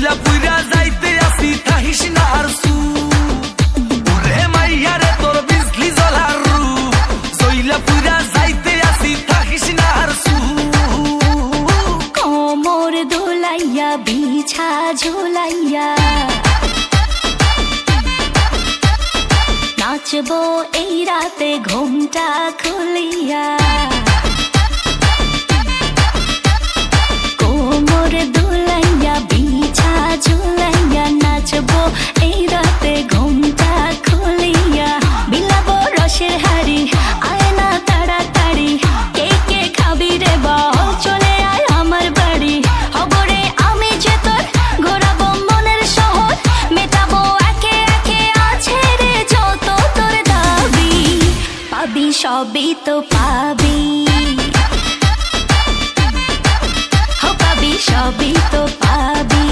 জইলা পুইরা যাইতে আসি থাকিস না আর সু ওরে মাইয়া রে তোর বিজলি জ্বলার রূপ জইলা পুইরা যাইতে আসি থাকিস না আর সু কোমর দোলাইয়া বিছা ঝোলাইয়া নাচবো এই রাতে ঘুমটা খুলিয়া কোমর দোলাইয়া বিছা ঝোলাইয়া নাচবো এই রাতে ঘুমটা খুলিয়া বিলাবো রসের হাড়ি আয় না তাড়াতাড়ি কে কে খাবি রে বল চলে আয় আমার বাড়ি হবরে আমি যে তোর ঘোরাবো মনের শহর মেটাবো একে একে আছে রে যত তোর দাবি পাবি সবই তো পাবি সবই তো পাবি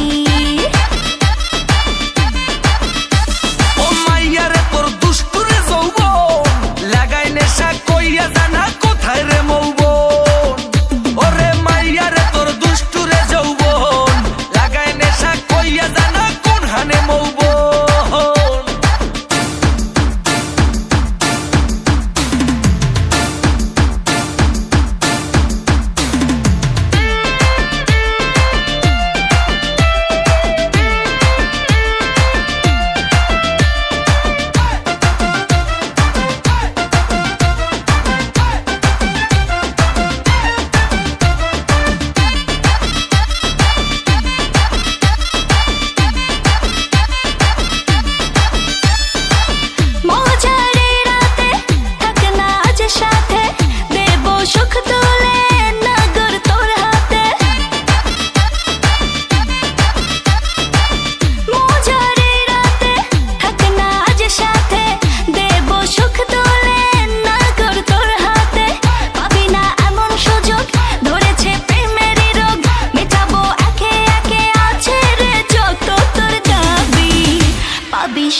ও মাইয়া রে তোর দুষ্টুরে যৌবন লাগাই নেশা কইয়া জানা কোথায় রে মৌবন ওরে মাইয়া রে তোর দুষ্টুরে যৌবন লাগাই নেশা কইয়া জানা কোন হানে মৌবন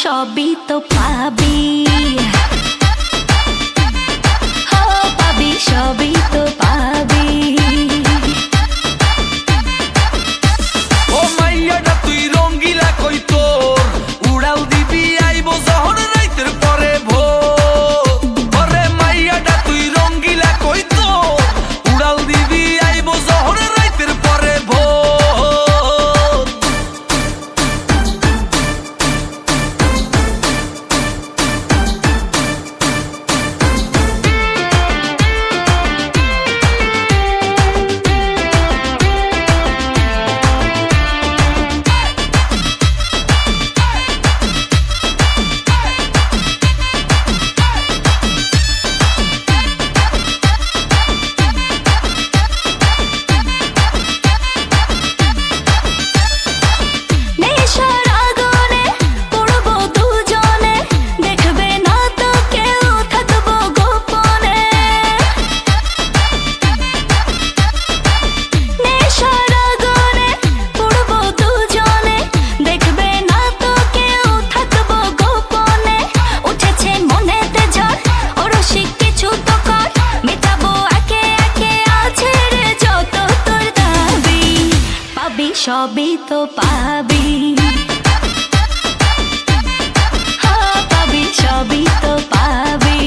সবই তো পাবি হো পাবি সবই তো পাবি ও মাইয়াটা তুই রঙ্গিলা কই তোর উড়াল দিবি আইবো যখন রাইতের পরে ভোর ওরে মাইয়াটা তুই রঙ্গিলা কই তোর উড়াল দিবি আইবো যখন রাইতের পরে ভোর সবই তো পাবি হ্যাঁ পাবি সবই তো পাবি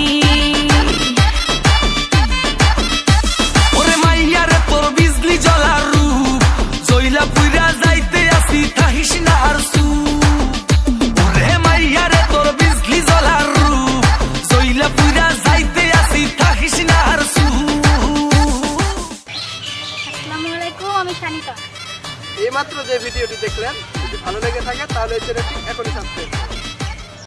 ওরে মাইয়া রে তোর বিজলি জ্বলার রূপ জইলা পুইরা যাইতে আসি থাকিস না আর সু ওরে মাইয়া রে তোর বিজলি জ্বলার রূপ জইলা পুইরা যাইতে আসি থাকিস না আর সু আসসালামু আলাইকুম, আমি শানিকা। এইমাত্র যে ভিডিওটি দেখলেন যদি ভালো লেগে থাকে তাহলে এই চ্যানেলটি এখনই সাবস্ক্রাইব করুন।